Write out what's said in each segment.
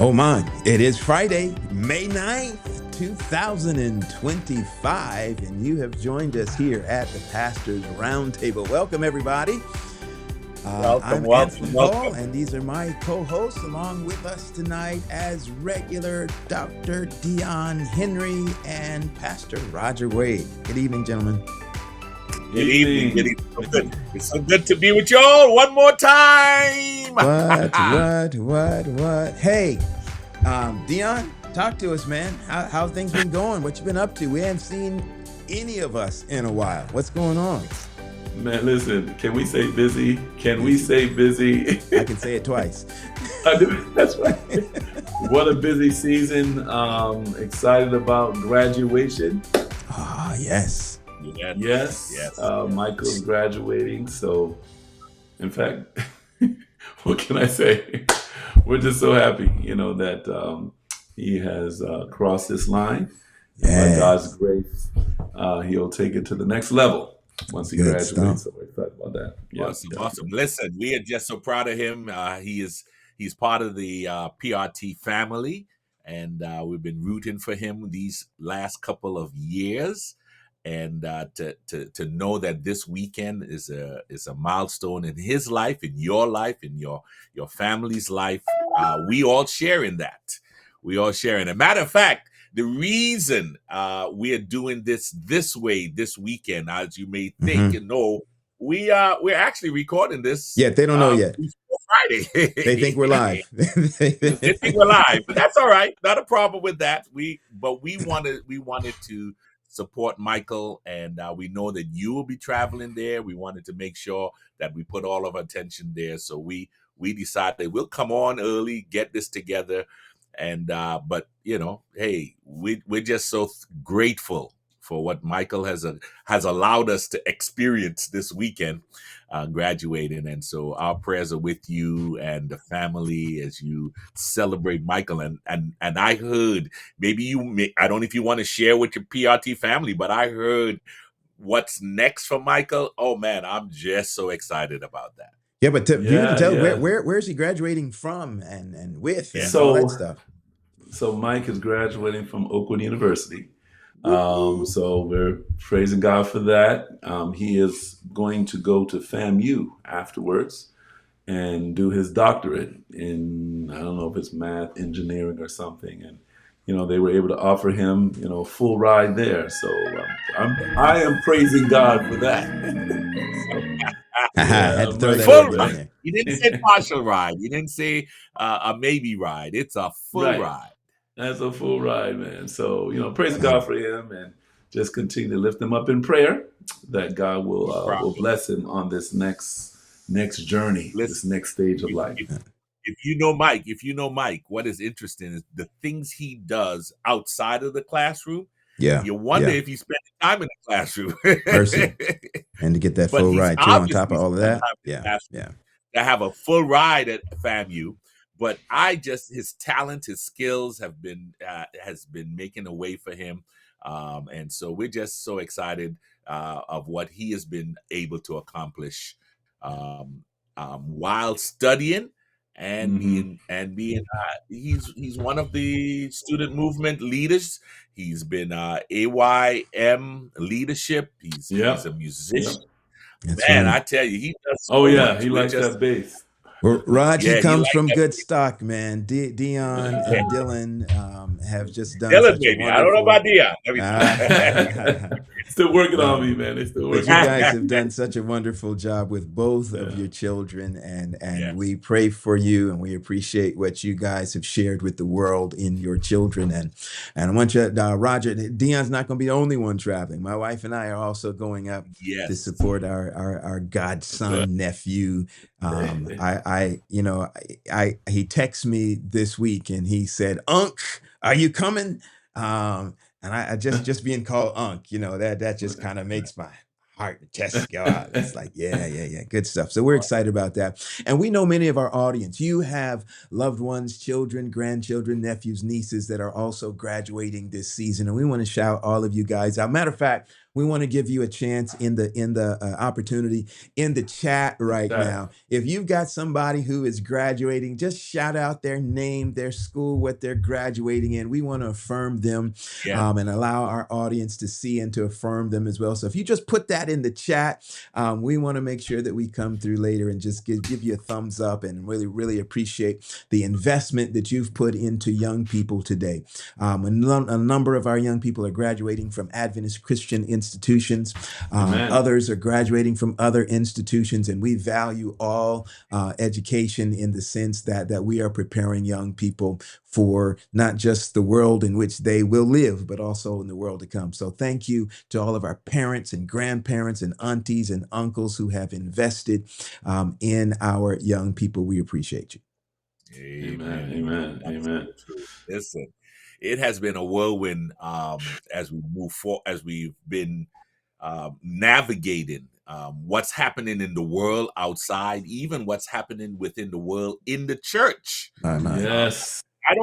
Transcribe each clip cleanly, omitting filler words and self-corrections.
Oh my, it is Friday, May 9th, 2025, and you have joined us here at the Pastor's Roundtable. Welcome, everybody. I'm Anse Paul, and these are my co-hosts. Along with us tonight, as regular, Dr. Dion Henry and Pastor Roger Wade. Good evening, gentlemen. Good evening. Good evening. It's so good to be with y'all one more time. What? Hey, Dion, talk to us, man. How things been going? What you been up to? We haven't seen any of us in a while. What's going on? Man, listen, can we say busy? Can we say busy? I can say it twice. That's right. What a busy season. Excited about graduation. Ah, yes. Yes. Michael's graduating. So, in fact, what can I say? We're just so happy, that he has crossed this line. Yeah. By God's grace, he'll take it to the next level once he graduates. So we're excited about that. Awesome. Listen, we are just so proud of him. He's part of the PRT family, and we've been rooting for him these last couple of years. And to know that this weekend is a milestone in his life, in your life, in your family's life, we all share in that. We all share in it. Matter of fact, the reason we are doing this way this weekend, as you may think and know, we're actually recording this. Yeah, they don't know yet. Friday. They think we're live. They think we're live, but that's all right. Not a problem with that. We wanted to support Michael, and we know that you will be traveling there. We wanted to make sure that we put all of our attention there. So we decided we'll come on early, get this together. And but hey, we're just so grateful for what Michael has allowed us to experience this weekend, graduating. And so our prayers are with you and the family as you celebrate Michael. And I heard, I don't know if you want to share with your PRT family, but I heard what's next for Michael. Oh man, I'm just so excited about that. Yeah, but you can tell where is he graduating from and with and all that stuff. So Mike is graduating from Oakwood University. So we're praising God for that. He is going to go to FAMU afterwards and do his doctorate in, I don't know if it's math, engineering or something. And, they were able to offer him, full ride there. So I am praising God for that. Full ride. You didn't say partial ride. You didn't say a maybe ride. It's a full ride. That's a full ride, man. So, praise God for him and just continue to lift him up in prayer that God will bless him on this next journey, this next stage of life. If you know Mike, what is interesting is the things he does outside of the classroom. Yeah. You wonder if he spent time in the classroom. Mercy. And to get that full ride too on top of all of that. Yeah. To have a full ride at FAMU. But his talent, his skills has been making a way for him. And so we're just so excited of what he has been able to accomplish while studying and being he's one of the student movement leaders. He's been AYM leadership. He's a musician. Man, I tell you, he does. He likes that bass. Well, Roger comes from good stock, man. Dion and Dylan have just done Dylan, such baby. a I don't know about Dion. Still working on me, man. They still working. But you guys have done such a wonderful job with both of your children, and we pray for you, and we appreciate what you guys have shared with the world in your children. And I want you, Roger, Dion's not going to be the only one traveling. My wife and I are also going up to support our godson nephew. He texted me this week and he said, "Unc, are you coming?" And I just being called Unc, that just kind of makes my heart chest go out. It's like, yeah, good stuff. So we're excited about that. And we know many of our audience, you have loved ones, children, grandchildren, nephews, nieces that are also graduating this season. And we want to shout all of you guys out. Matter of fact, we want to give you a chance in the opportunity in the chat right now. If you've got somebody who is graduating, just shout out their name, their school, what they're graduating in. We want to affirm them and allow our audience to see and to affirm them as well. So if you just put that in the chat, we want to make sure that we come through later and just give you a thumbs up and really, really appreciate the investment that you've put into young people today. A number of our young people are graduating from Adventist Christian institutions. Others are graduating from other institutions, and we value all education in the sense that we are preparing young people for not just the world in which they will live, but also in the world to come. So thank you to all of our parents and grandparents and aunties and uncles who have invested in our young people. We appreciate you. Amen. Amen. Amen. Listen, it has been a whirlwind as we move forward, as we've been navigating what's happening in the world outside, even what's happening within the world in the church. Yes. I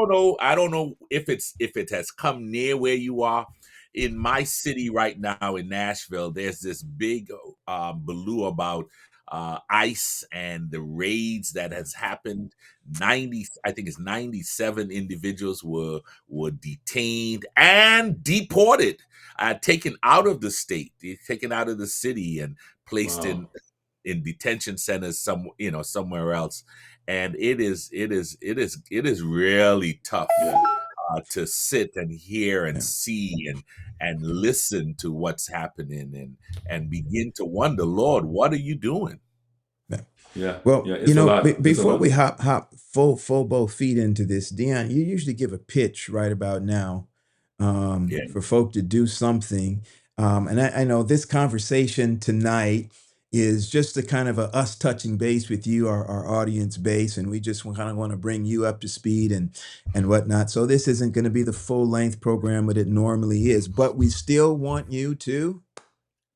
don't know if it has come near where you are. In my city right now in Nashville, there's this big balloo about ICE and the raids that has happened. I think it's 97 individuals were detained and deported, taken out of the state, taken out of the city, and placed in detention centers somewhere else. And it is really tough to sit and hear and see and listen to what's happening and begin to wonder, Lord, what are you doing? Well, before we hop full both feet into this, Dion, you usually give a pitch right about now for folk to do something. And I know this conversation tonight is just a kind of us touching base with you, our audience base, and we just kind of want to bring you up to speed and whatnot. So this isn't going to be the full length program that it normally is, but we still want you to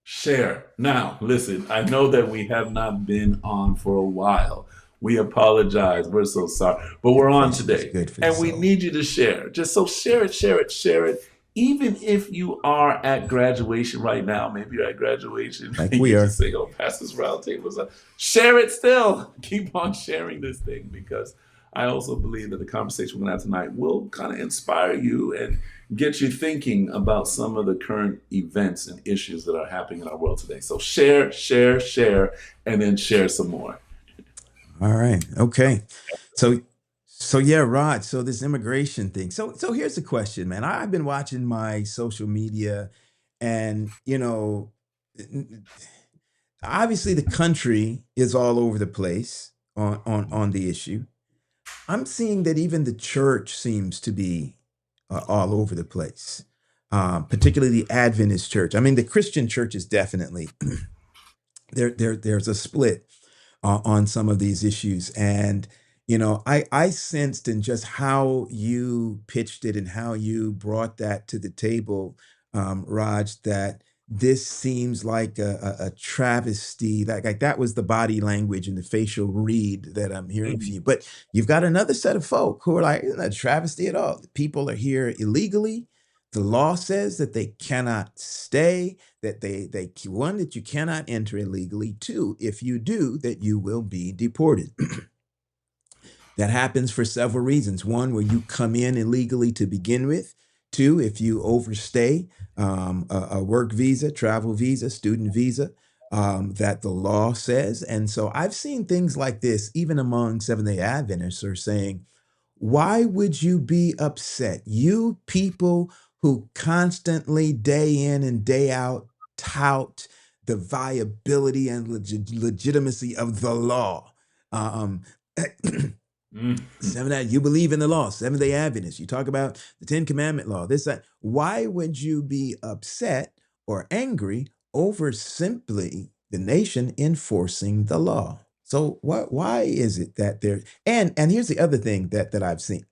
share. Now, listen, I know that we have not been on for a while. We apologize. We're so sorry. But we're on today. And we need you to share. Just so share it. Even if you are at graduation right now, maybe you're at graduation. Like we are. Say, oh, Pastor's Roundtable. Share it still. Keep on sharing this thing, because I also believe that the conversation we're going to have tonight will kind of inspire you and get you thinking about some of the current events and issues that are happening in our world today. So share, and then share some more. All right. Okay. So yeah, Rod. So this immigration thing. So here's the question, man. I've been watching my social media, and obviously the country is all over the place on the issue. I'm seeing that even the church seems to be all over the place, particularly the Adventist church. I mean, the Christian church is definitely there's a split on some of these issues. And, I sensed in just how you pitched it and how you brought that to the table, Raj, that this seems like a travesty. Like that was the body language and the facial read that I'm hearing from you. But you've got another set of folk who are like, it's not a travesty at all. People are here illegally. The law says that they cannot stay, that one, that you cannot enter illegally. Two, if you do, that you will be deported. That happens for several reasons. One, where you come in illegally to begin with. Two, if you overstay a work visa, travel visa, student visa, that the law says. And so I've seen things like this, even among Seventh-day Adventists, are saying, why would you be upset? You people who constantly day in and day out tout the viability and legitimacy of the law. Seventh-day, you believe in the law. Seventh-day Adventists, you talk about the Ten Commandment law, this, that. Why would you be upset or angry over simply the nation enforcing the law? So why is it that there, and here's the other thing that I've seen,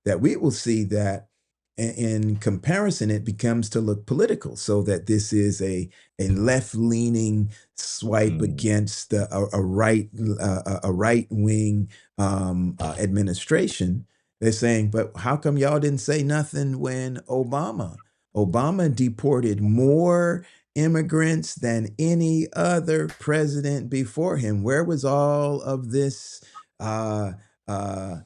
that we will see that in comparison, it becomes to look political, so that this is a left-leaning swipe against a right wing administration. They're saying, but how come y'all didn't say nothing when Obama deported more immigrants than any other president before him. Where was all of this uh, uh,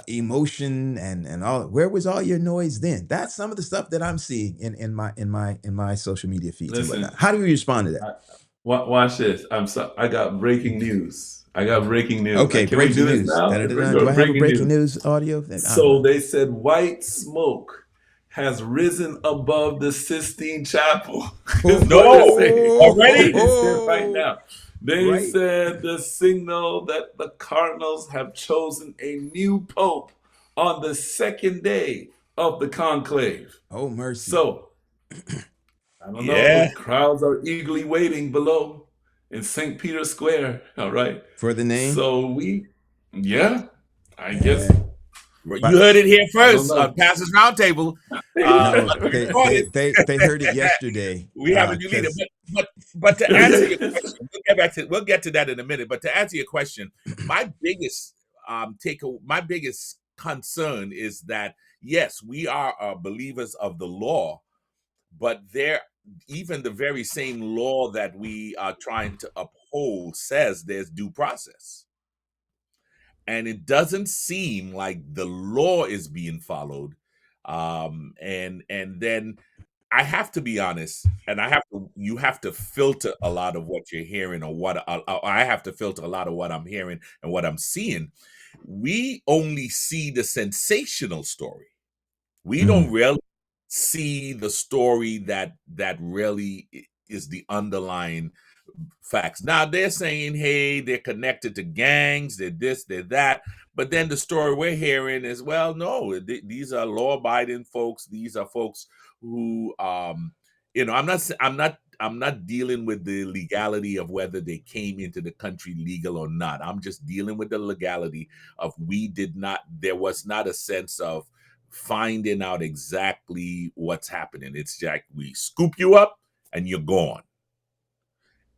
emotion and all? Where was all your noise then? That's some of the stuff that I'm seeing in my social media feeds and whatnot. Listen, How do you respond to that? watch this. I got breaking news. I got breaking news. Okay, Can we do breaking this news. now? Da-da-da-da. Do I have a Breaking breaking news. news audio? So they said white smoke has risen above the Sistine Chapel. Is what they're saying. Already? They said right now. They Right. said the signal that the Cardinals have chosen a new pope on the second day of the conclave. Oh, mercy. So I don't Yeah. know. Crowds are eagerly waiting below in St. Peter's Square. All right. For the name? So I guess. You heard it here I don't first know. on Pastors Roundtable. No, Recorded. they heard it yesterday. We haven't deleted, but to answer your question, we'll get to that in a minute. But to answer your question, my biggest my biggest concern is that yes, we are believers of the law, but even the very same law that we are trying to uphold says there's due process. And it doesn't seem like the law is being followed. And then I have to be honest, and you have to filter a lot of what you're hearing, or what I have to filter a lot of what I'm hearing and what I'm seeing. We only see the sensational story. We don't really see the story that really is the underlying facts. Now they're saying, hey, they're connected to gangs, they're this, they're that. But then the story we're hearing is, well, no, these are law-abiding folks. These are folks who, I'm not dealing with the legality of whether they came into the country legal or not. I'm just dealing with the legality of there was not a sense of finding out exactly what's happening. It's like we scoop you up and you're gone.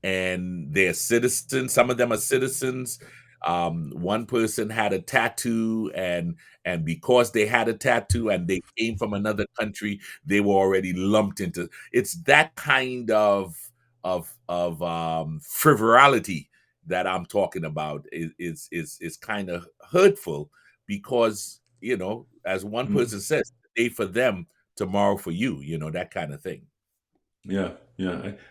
And they're citizens. Some of them are citizens. One person had a tattoo, and because they had a tattoo and they came from another country, they were already lumped into. It's that kind of frivolity that I'm talking about. Is kind of hurtful, because as one person says, today for them, tomorrow for you. That kind of thing. Yeah. I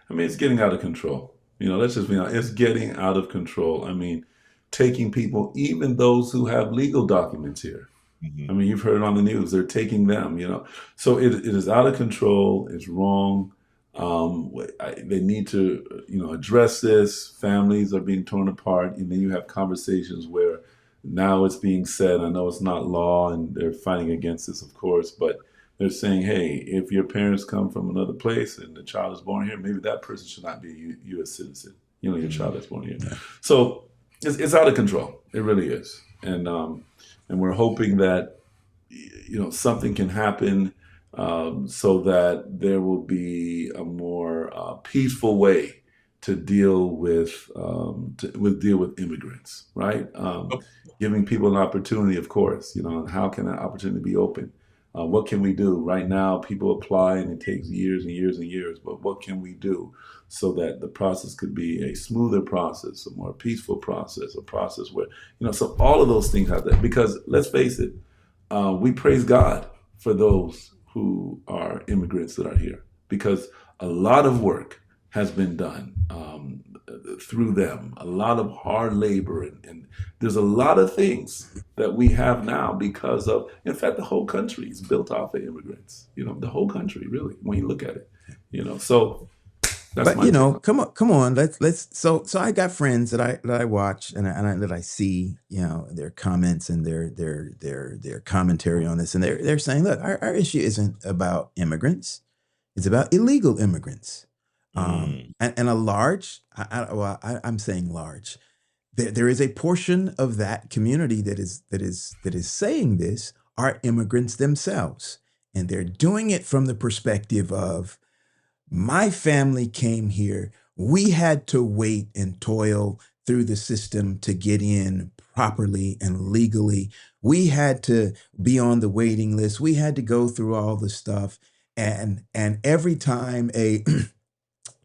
mean, it's getting out of control. Let's just be honest. It's getting out of control. I mean, taking people, even those who have legal documents here. I mean, you've heard it on the news. They're taking them. So it is out of control. It's wrong. They need to, address this. Families are being torn apart, and then you have conversations where now it's being said. I know it's not law, and they're fighting against this, of course, but they're saying, hey, if your parents come from another place and the child is born here, maybe that person should not be a U.S. citizen. Your child is born here. So it's out of control. It really is. And we're hoping that something can happen so that there will be a more peaceful way to deal with immigrants, right? Giving people an opportunity, of course. And how can that opportunity be open? What can we do? Right now, people apply and it takes years and years and years, but what can we do so that the process could be a smoother process, a more peaceful process, a process where, so all of those things have that, because let's face it, we praise God for those who are immigrants that are here, because a lot of work has been done through them, a lot of hard labor, and there's a lot of things that we have now because of, in fact, the whole country is built off of immigrants. The whole country, really, when you look at it. So that's but come on, let's. So I got friends that I watch and that I see, their comments and their commentary on this, and they're saying, look, our issue isn't about immigrants, it's about illegal immigrants. And a large, I'm saying large, there is a portion of that community that is saying this are immigrants themselves, and they're doing it from the perspective of, my family came here, we had to wait and toil through the system to get in properly and legally. We had to be on the waiting list. We had to go through all the stuff. And every time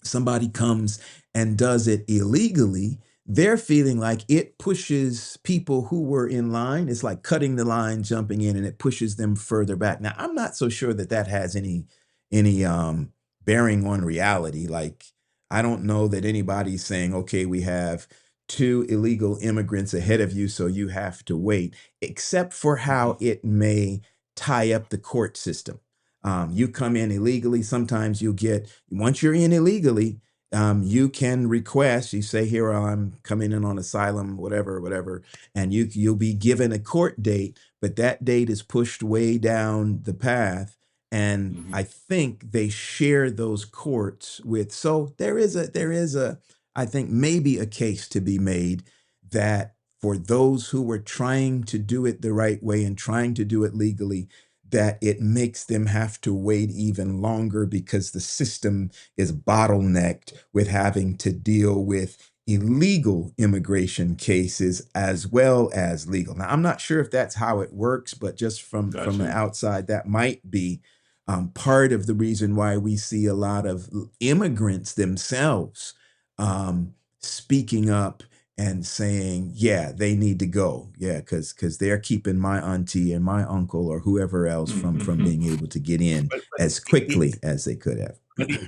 somebody comes and does it illegally, they're feeling like it pushes people who were in line. It's like cutting the line, jumping in, and it pushes them further back. Now, I'm not so sure that that has any bearing on reality. Like, I don't know that anybody's saying, okay, we have two illegal immigrants ahead of you, so you have to wait, except for how it may tie up the court system. You come in illegally, sometimes you'll get, once you're in illegally, you can request, you say, here, I'm coming in on asylum, whatever, and you'll be given a court date, but that date is pushed way down the path. And I think they share those courts with, so there is a, I think maybe a case to be made that for those who were trying to do it the right way and trying to do it legally, that it makes them have to wait even longer because the system is bottlenecked with having to deal with illegal immigration cases as well as legal. Now, I'm not sure if that's how it works, but just from the outside, that might be part of the reason why we see a lot of immigrants themselves speaking up and saying, yeah, they need to go. Yeah, because they're keeping my auntie and my uncle or whoever else from being able to get in as quickly as they could have. But the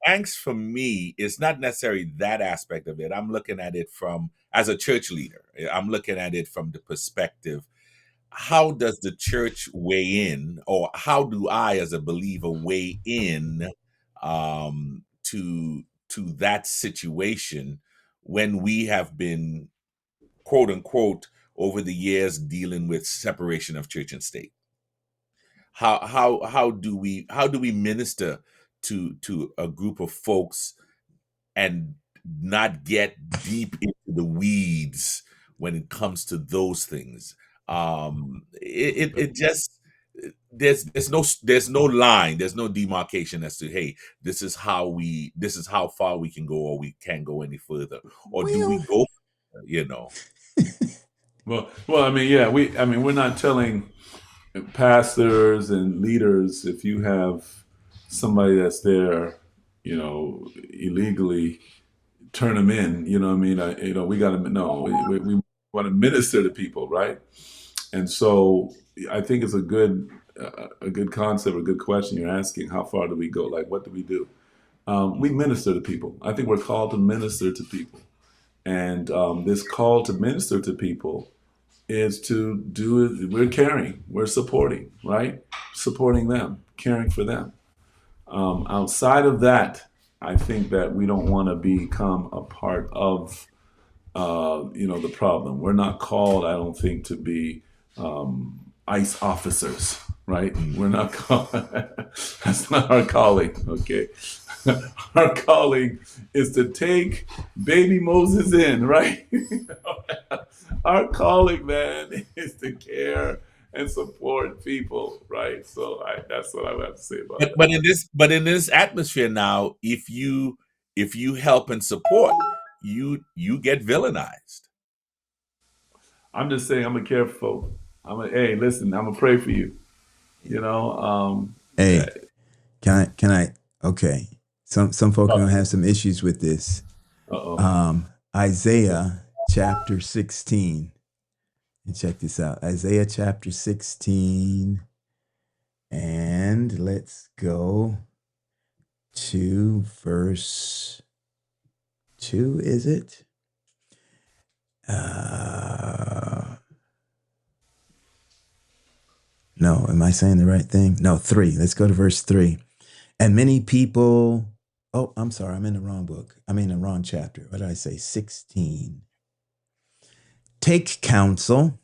angst for me is not necessarily that aspect of it. I'm looking at it from, as a church leader, I'm looking at it from the perspective, how does the church weigh in, or how do I as a believer weigh in to that situation when we have been, quote unquote, over the years dealing with separation of church and state? How do we minister to a group of folks and not get deep into the weeds when it comes to those things? It just, there's no line, there's no demarcation as to, hey, this is how far we can go, or we can't go any further, or do we go further, you know? Well, I mean, yeah, we're not telling pastors and leaders, if you have somebody that's there, illegally, turn them in. You know what I mean? We got to no. We want to minister to people, right? And so I think it's a good concept, a good question you're asking. How far do we go? Like, what do we do? We minister to people. I think we're called to minister to people, and this call to minister to people is to do it. We're caring, we're supporting, right? Supporting them, caring for them. Outside of that, I think that we don't want to become a part of, the problem. We're not called, I don't think, to be ICE officers, right? We're not called. That's not our calling. Okay, our calling is to take baby Moses in, right? Our calling, man, is to care and support people, right? So that's what I would have to say about that. But in this atmosphere now, if you help and support, you get villainized. I'm just saying, I'm a care for folk. Hey, listen, I'm gonna pray for you. Hey, can I? Okay, some folk are gonna have some issues with this. Isaiah chapter 16. And check this out. Isaiah chapter 16. And let's go to verse 2, is it? No, am I saying the right thing? No, 3. Let's go to verse 3. And many people, oh, I'm sorry, I'm in the wrong book. I'm in the wrong chapter. What did I say? 16. Take counsel,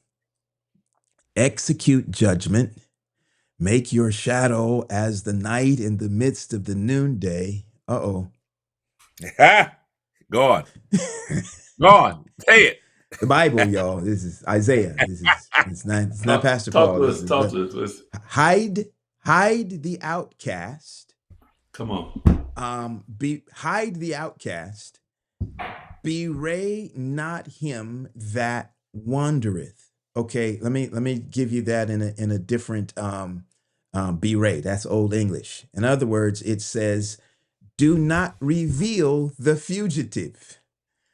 execute judgment, make your shadow as the night in the midst of the noonday. Uh-oh. Go on. Go on. Say it. The Bible, y'all. This is Isaiah. It's not Pastor Talk Paul. Talk to us. Hide the outcast. Come on. Hide the outcast. Bewray not him that wandereth. Okay, let me give you that in a different bewray. That's Old English. In other words, it says, do not reveal the fugitive.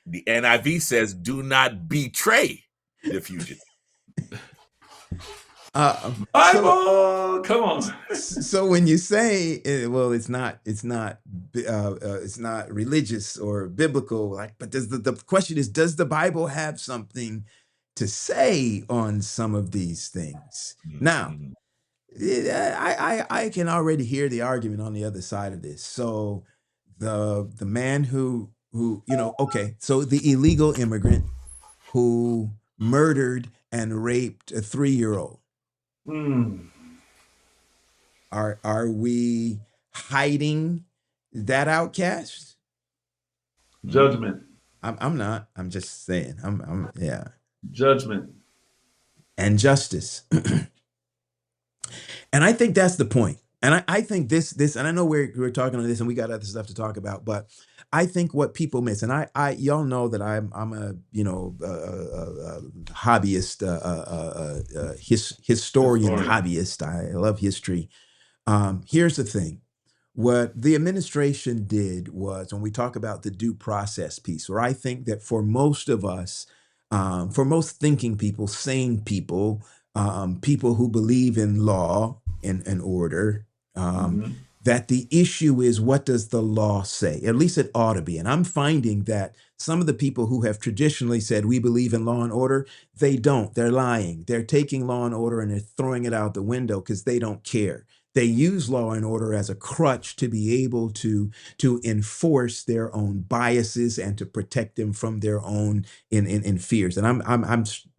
The NIV says, do not betray the fugitive. Bible, come on. So when you say, well, it's not religious or biblical, like, but the question is, does the Bible have something to say on some of these things? Now, I can already hear the argument on the other side of this. So the man who okay, so the illegal immigrant who murdered and raped a 3-year-old. Are we hiding that outcast? Judgment. I'm not. I'm just saying. Yeah. Judgment. And justice. And I think that's the point. And I think this, and I know we're talking on this and we got other stuff to talk about, but I think what people miss, and y'all know that I'm a hobbyist, historian hobbyist. I love history. Here's the thing. What the administration did was, when we talk about the due process piece, where I think that for most of us, for most thinking people, sane people, people who believe in law and order, that the issue is, what does the law say? At least it ought to be. And I'm finding that some of the people who have traditionally said we believe in law and order, they don't. They're lying. They're taking law and order and they're throwing it out the window because they don't care. They use law and order as a crutch to be able to enforce their own biases and to protect them from their own in fears. And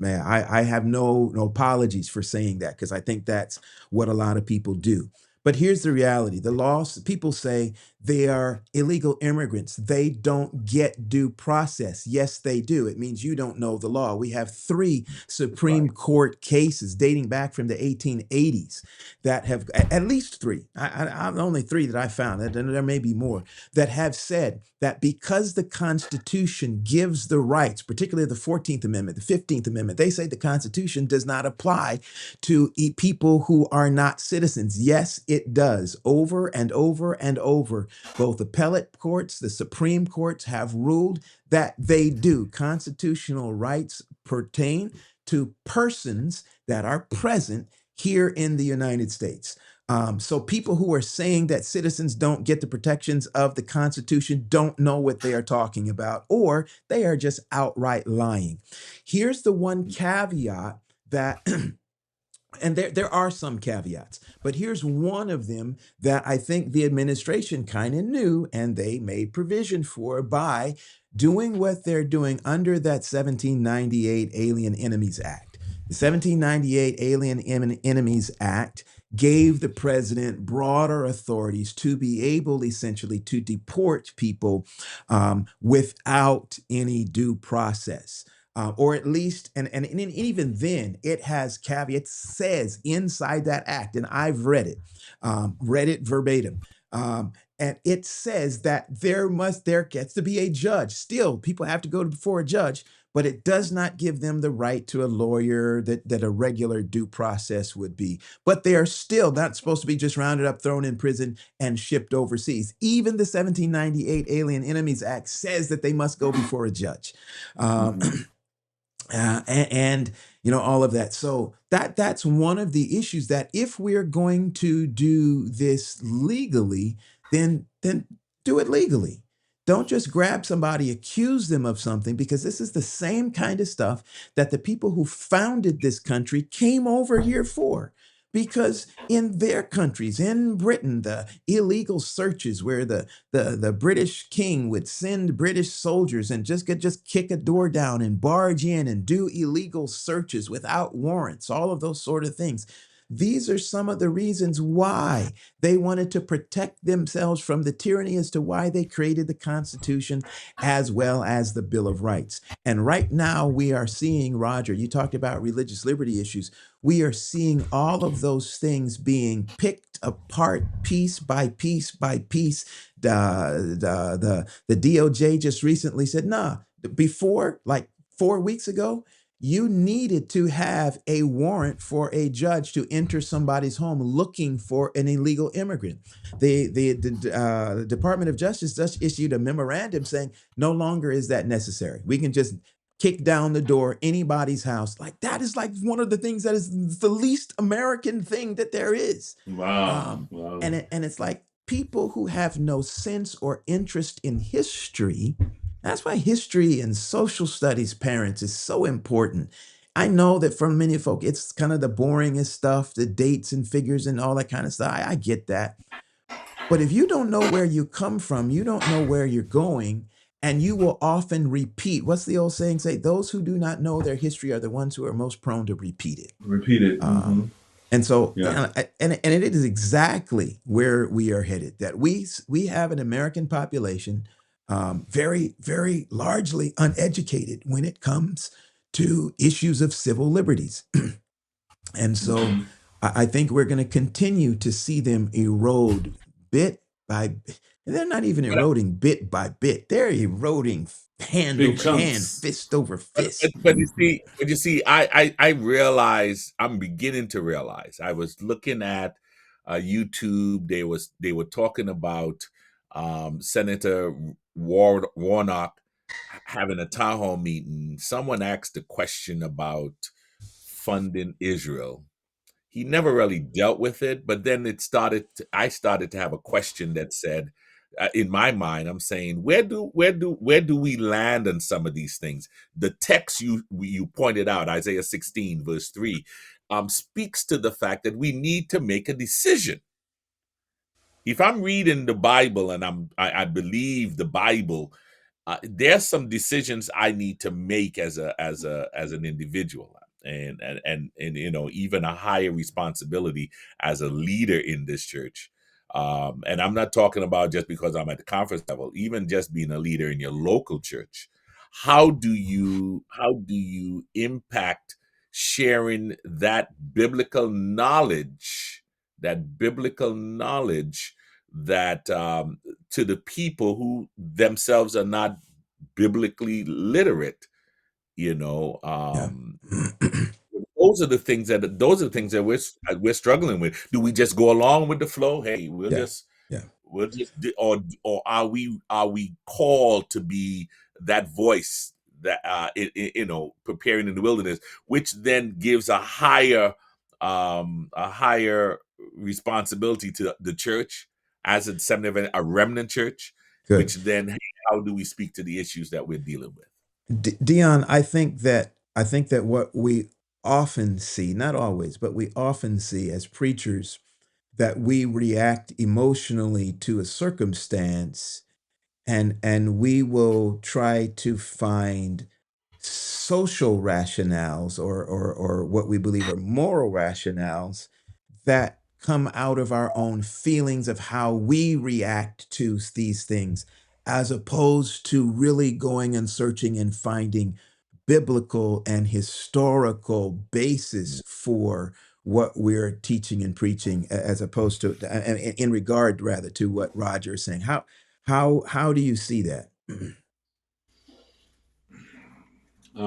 I have no apologies for saying that, because I think that's what a lot of people do. But here's the reality. The laws, people say they are illegal immigrants. They don't get due process. Yes, they do. It means you don't know the law. We have 3 Supreme Court cases dating back from the 1880s that have, at least 3, only 3 that I found, and there may be more, that have said that because the Constitution gives the rights, particularly the 14th Amendment, the 15th Amendment, they say the Constitution does not apply to people who are not citizens. Yes, it does. Over and over and over, both appellate courts, the Supreme Courts have ruled that they do. Constitutional rights pertain to persons that are present here in the United States. So people who are saying that citizens don't get the protections of the Constitution don't know what they are talking about, or they are just outright lying. Here's the one caveat that and there are some caveats, but here's one of them that I think the administration kind of knew and they made provision for by doing what they're doing under that 1798 Alien Enemies Act. The 1798 Alien Enemies Act gave the president broader authorities to be able essentially to deport people without any due process. Or at least, and even then, it has caveats, says inside that act, and I've read it verbatim. And it says that there gets to be a judge. Still, people have to go before a judge, but it does not give them the right to a lawyer that a regular due process would be. But they are still not supposed to be just rounded up, thrown in prison, and shipped overseas. Even the 1798 Alien Enemies Act says that they must go before a judge. And all of that. So that's one of the issues, that if we're going to do this legally, then do it legally. Don't just grab somebody, accuse them of something, because this is the same kind of stuff that the people who founded this country came over here for. Because in their countries, in Britain, the illegal searches where the British king would send British soldiers and just kick a door down and barge in and do illegal searches without warrants, all of those sort of things. These are some of the reasons why they wanted to protect themselves from the tyranny, as to why they created the Constitution as well as the Bill of Rights. And right now we are seeing, Roger, you talked about religious liberty issues. We are seeing all of those things being picked apart piece by piece by piece. The DOJ just recently said, nah, before, like 4 weeks ago, you needed to have a warrant for a judge to enter somebody's home looking for an illegal immigrant. The Department of Justice just issued a memorandum saying no longer is that necessary. We can just kick down the door anybody's house. Like, that is like one of the things that is the least American thing that there is. Wow. Wow. And it's like, people who have no sense or interest in history. That's why history and social studies, parents, is so important. I know that for many folk, it's kind of the boringest stuff, the dates and figures and all that kind of stuff. I get that. But if you don't know where you come from, you don't know where you're going, and you will often repeat. What's the old saying? Say, those who do not know their history are the ones who are most prone to repeat it. Repeat it. And so, and it is exactly where we are headed. That we have an American population, very, very largely uneducated when it comes to issues of civil liberties. And so I think we're going to continue to see them erode bit by bit. And they're not even eroding bit by bit. They're eroding hand Big over hand, chunks. fist over fist. But you see, I realize, I'm beginning to realize. I was looking at YouTube. They were talking about Senator Warnock having a town hall meeting. Someone asked a question about funding Israel. He never really dealt with it, but then I started to have a question that said, in my mind, I'm saying, where do we land on some of these things? The text you pointed out, Isaiah 16 verse 3, speaks to the fact that we need to make a decision. If I'm reading the Bible and I believe the Bible, there's some decisions I need to make as an individual, and even a higher responsibility as a leader in this church. And I'm not talking about just because I'm at the conference level, even just being a leader in your local church. How do you impact sharing that biblical knowledge, that to the people who themselves are not biblically literate? Those are the things that we're struggling with. Do we just go along with the flow? Hey, we'll just or are we called to be that voice that preparing in the wilderness, which then gives a higher responsibility to the church as a remnant church. Good. Which then, hey, how do we speak to the issues that we're dealing with? Dion, I think that what we often see, not always, but we often see as preachers, that we react emotionally to a circumstance, and we will try to find social rationales or what we believe are moral rationales that come out of our own feelings of how we react to these things, as opposed to really going and searching and finding biblical and historical basis for what we're teaching and preaching, as opposed to, in regard rather to what Roger is saying. How do you see that? As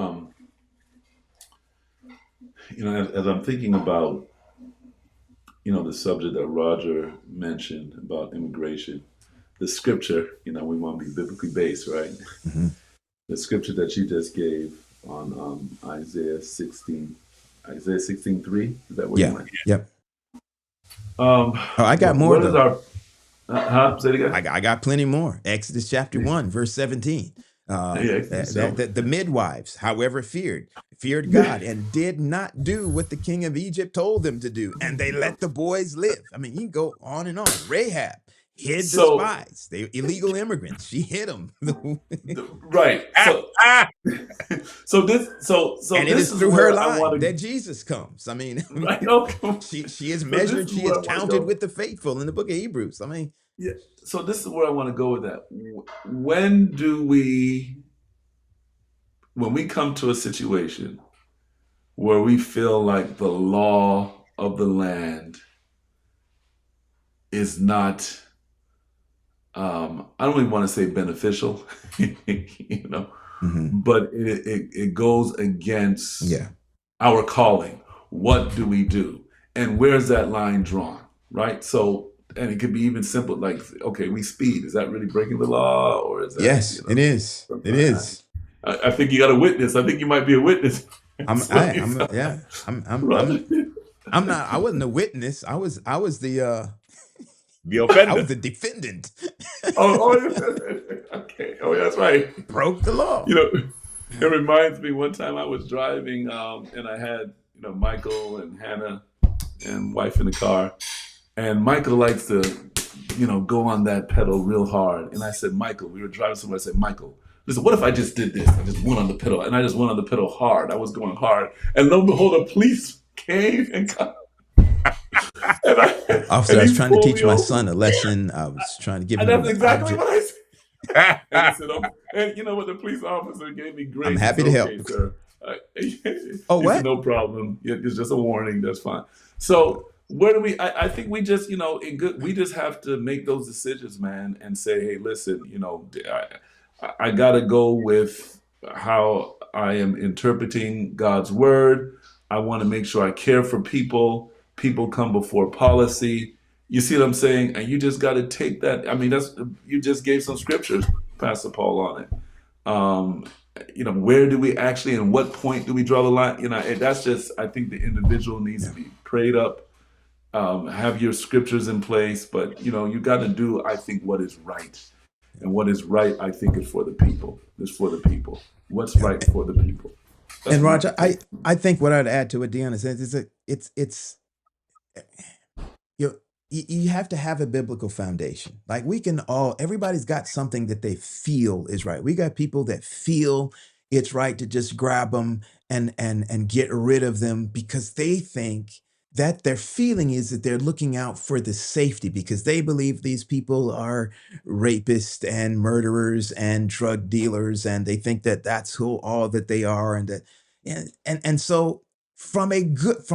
I'm thinking about, the subject that Roger mentioned about immigration, the scripture, we want to be biblically based, right? Mm-hmm. The scripture that you just gave on Isaiah 16:3, is that what you meant? Yep. I got more. What is our? Say it again. I got plenty more. Exodus chapter 1, verse 17. The midwives, however, feared God and did not do what the king of Egypt told them to do, and they let the boys live. I mean, you can go on and on. Rahab hid the spies, they illegal immigrants. She hid them. Right. So and it is through her line that Jesus comes. I mean, right, she is measured, she is counted with the faithful in the book of Hebrews. I mean, yeah. So this is where I want to go with that. When we come to a situation where we feel like the law of the land is not, I don't even want to say beneficial, but it goes against Yeah. our calling. What do we do? And where's that line drawn? Right? So, and it could be even simple, like, okay, we speed. Is that really breaking the law, or is that, Yes, it is. It is. I think you got a witness. I think you might be a witness. I'm Roger. not. I wasn't a witness. I was the offender. I was the defendant. Okay. Oh, that's right. Broke the law. It reminds me, one time I was driving, and I had Michael and Hannah and wife in the car, and Michael likes to go on that pedal real hard. And I said, Michael, we were driving somewhere. I said, Michael, listen, what if I just did this? I just went on the pedal, and I just went on the pedal hard. I was going hard, and lo and behold, a police came and got. Officer, I was trying to teach my son a lesson. I was trying to give him. And that's exactly what I said. And I said, and you know what? The police officer gave me grace. I'm happy to help. Sir. Oh, what? Said, no problem. It's just a warning. That's fine. So where do we? I think we just, we just have to make those decisions, man, and say, hey, listen, I got to go with how I am interpreting God's word. I want to make sure I care for people. People come before policy. You see what I'm saying? And you just got to take that. I mean, you just gave some scriptures, Pastor Paul, on it. Where do we actually, and what point do we draw the line? That's just, I think the individual needs to be prayed up, have your scriptures in place, but you got to do, I think, what is right. And what is right, I think, is for the people. It's for the people. What's right for the people. That's and Roger, I think what I'd add to what Dion said is that it's you have to have a biblical foundation. Like everybody's got something that they feel is right. We got people that feel it's right to just grab them and get rid of them because they think that their feeling is that they're looking out for the safety because they believe these people are rapists and murderers and drug dealers, and they think that that's all that they are, and so from a good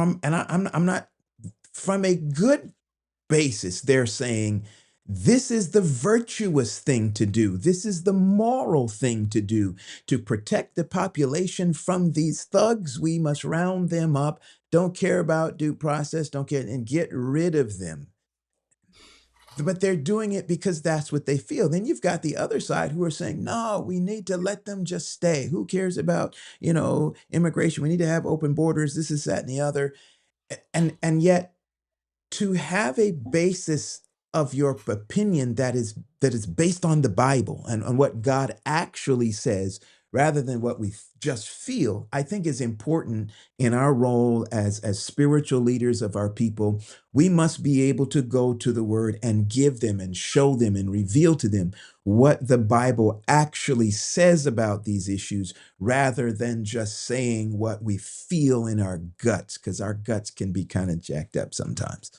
basis, they're saying this is the virtuous thing to do. This is the moral thing to do. To protect the population from these thugs, we must round them up. Don't care about due process, and get rid of them. But they're doing it because that's what they feel. Then you've got the other side who are saying, no, we need to let them just stay. Who cares about, immigration? We need to have open borders. This is that and the other. And yet, to have a basis of your opinion that is based on the Bible and on what God actually says, rather than what we just feel, I think is important in our role as spiritual leaders of our people. We must be able to go to the Word and give them and show them and reveal to them what the Bible actually says about these issues, rather than just saying what we feel in our guts, because our guts can be kind of jacked up sometimes.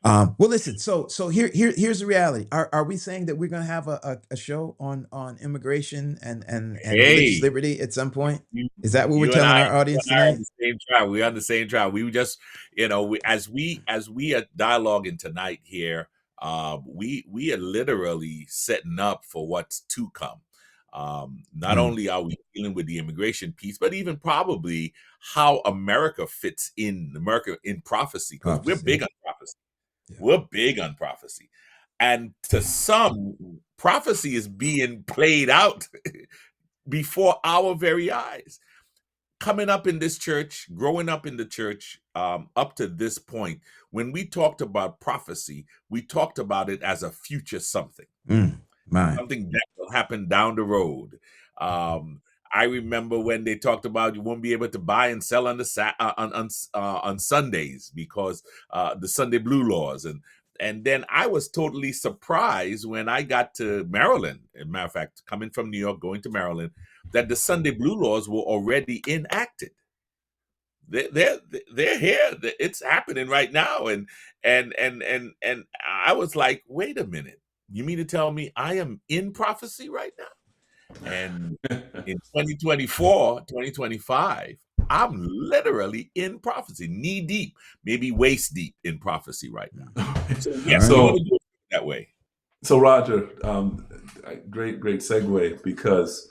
Well, listen. So here's the reality. Are we saying that we're going to have a show on immigration and religious liberty at some point? Is that what we're telling our audience tonight? We're on the same track. We just, as we are dialoguing tonight here, we are literally setting up for what's to come. Not only are we dealing with the immigration piece, but even probably how America fits in prophecy, because we're big on prophecy. Yeah. We're big on prophecy. And to some, prophecy is being played out before our very eyes. Coming up in this church, growing up in the church, up to this point, when we talked about prophecy, we talked about it as a future something. Something that will happen down the road. I remember when they talked about you won't be able to buy and sell on Sundays because the Sunday blue laws, and then I was totally surprised when I got to Maryland. As a matter of fact, coming from New York, going to Maryland, that the Sunday blue laws were already enacted. They're here. It's happening right now, and I was like, wait a minute. You mean to tell me I am in prophecy right now? And in 2024, 2025, I'm literally in prophecy, knee deep, maybe waist deep in prophecy right now. So yes, we want to do it that way. So Roger, great segue, because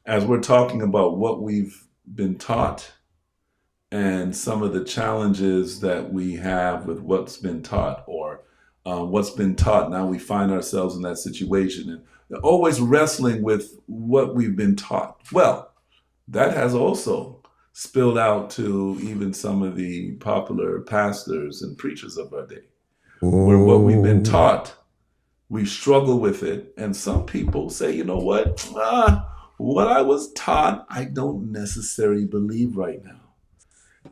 as we're talking about what we've been taught and some of the challenges that we have with what's been taught, or what's been taught, now we find ourselves in that situation and always wrestling with what we've been taught. Well, that has also spilled out to even some of the popular pastors and preachers of our day, where what we've been taught, we struggle with it. And some people say, you know what? What I was taught, I don't necessarily believe right now.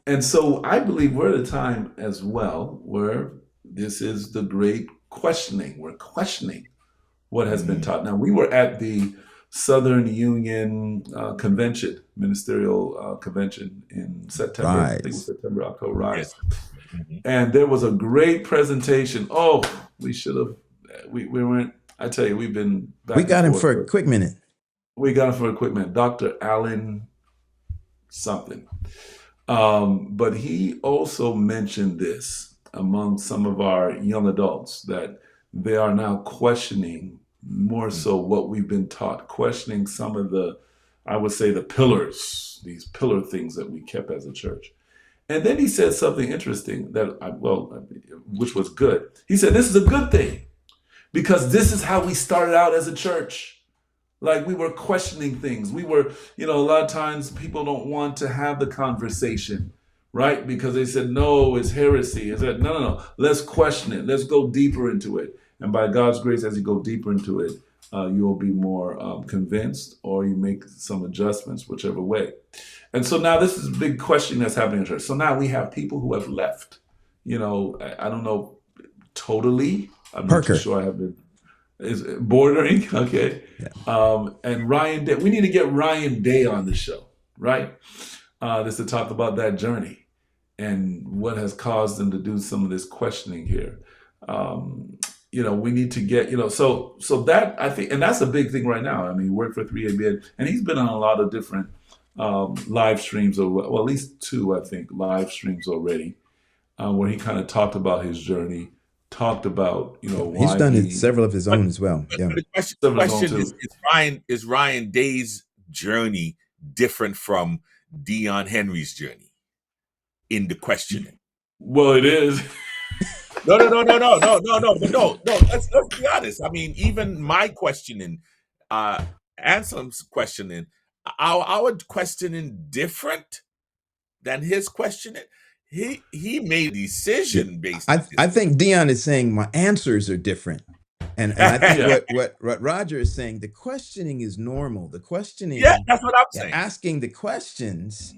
And so I believe we're at a time as well where this is the great questioning. We're questioning what has been taught. Now, we were at the Southern Union convention, ministerial convention in September. I think it was September, October, Rise. Yes. And there was a great presentation. Oh, we should have, we weren't, I tell you, we've been back. We got him for a quick minute. We got him for a quick minute. Dr. Allen something. But he also mentioned this among some of our young adults, that they are now questioning more so what we've been taught, questioning some of the, I would say, the pillars, these pillar things that we kept as a church. And then he said something interesting that, which was good. He said, this is a good thing because this is how we started out as a church. Like, we were questioning things. We were, a lot of times people don't want to have the conversation, right? Because they said, no, it's heresy. It's that, no. Let's question it. Let's go deeper into it. And by God's grace, as you go deeper into it, you'll be more convinced, or you make some adjustments, whichever way. And so now this is a big question that's happening in church. So now we have people who have left. I don't know totally. I'm not too sure I have been. Is bordering, okay. Yeah. And Ryan Day, we need to get Ryan Day on the show, right? Just to talk about that journey and what has caused them to do some of this questioning here. We need to get, so that, I think, and that's a big thing right now. I mean, he worked for 3ABN, and he's been on a lot of different live streams, or well, at least 2, I think, live streams already, where he kind of talked about his journey. Talked about, why he's done several of his own as well. Yeah. The question is Ryan Day's journey different from Dion Henry's journey in the questioning? Well, it is. No. Let's be honest. I mean, even my questioning, Anselm's questioning, our questioning different than his questioning. He made a decision based on I think Dion is saying my answers are different. And I think what Roger is saying, the questioning is normal. The questioning, that's what I'm saying. Asking the questions,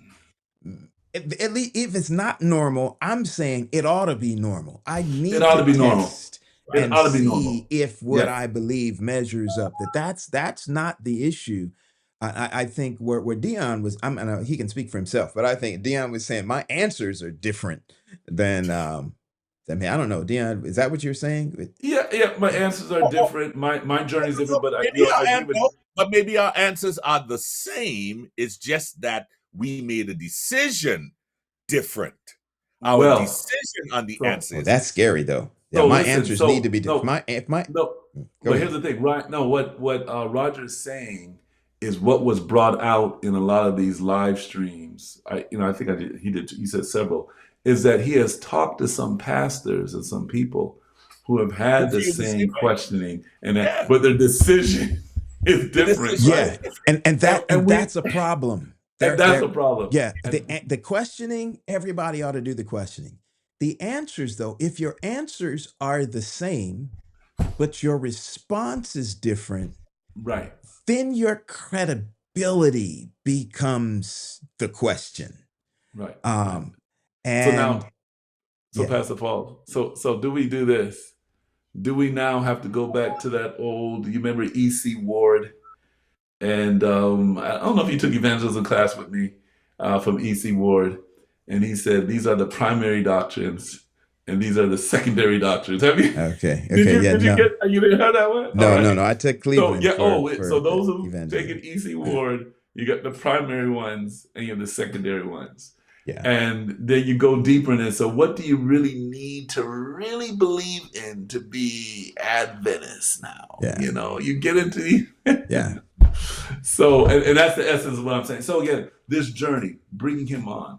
at least if it's not normal, I'm saying it ought to be normal. I need it ought to be normal. It ought to be normal. If what I believe measures up. That's not the issue. I think where Dion was, he can speak for himself, but I think Dion was saying my answers are different than me. I don't know, Dion, is that what you're saying? Yeah, my answers are different. My journey is different, but maybe our answers are the same. It's just that we made a decision different. Our decision on the answers. That's scary, though. Yeah, my answers need to be different. But here's the thing, right? No, what Roger's saying is what was brought out in a lot of these live streams. He said several, is that he has talked to some pastors and some people who have had the same questioning, but their decision is different. Yeah, right? and that's a problem. That's a problem. Yeah, the questioning, everybody ought to do the questioning. The answers, though, if your answers are the same, but your response is different, right, then your credibility becomes the question. Right. And Pastor Paul, so do we do this? Do we now have to go back to that old, you remember E.C. Ward? And I don't know if you took evangelism class with me from E.C. Ward. And he said, these are the primary doctrines and these are the secondary doctrines. Have you? Okay. You didn't have that one? No. I took Cleveland. So those who've taken E.C. Ward, you got the primary ones and you have the secondary ones. Yeah. And then you go deeper in it. So what do you really need to really believe in to be Adventist now? Yeah. You get into Yeah. So, and that's the essence of what I'm saying. So again, this journey, bringing him on,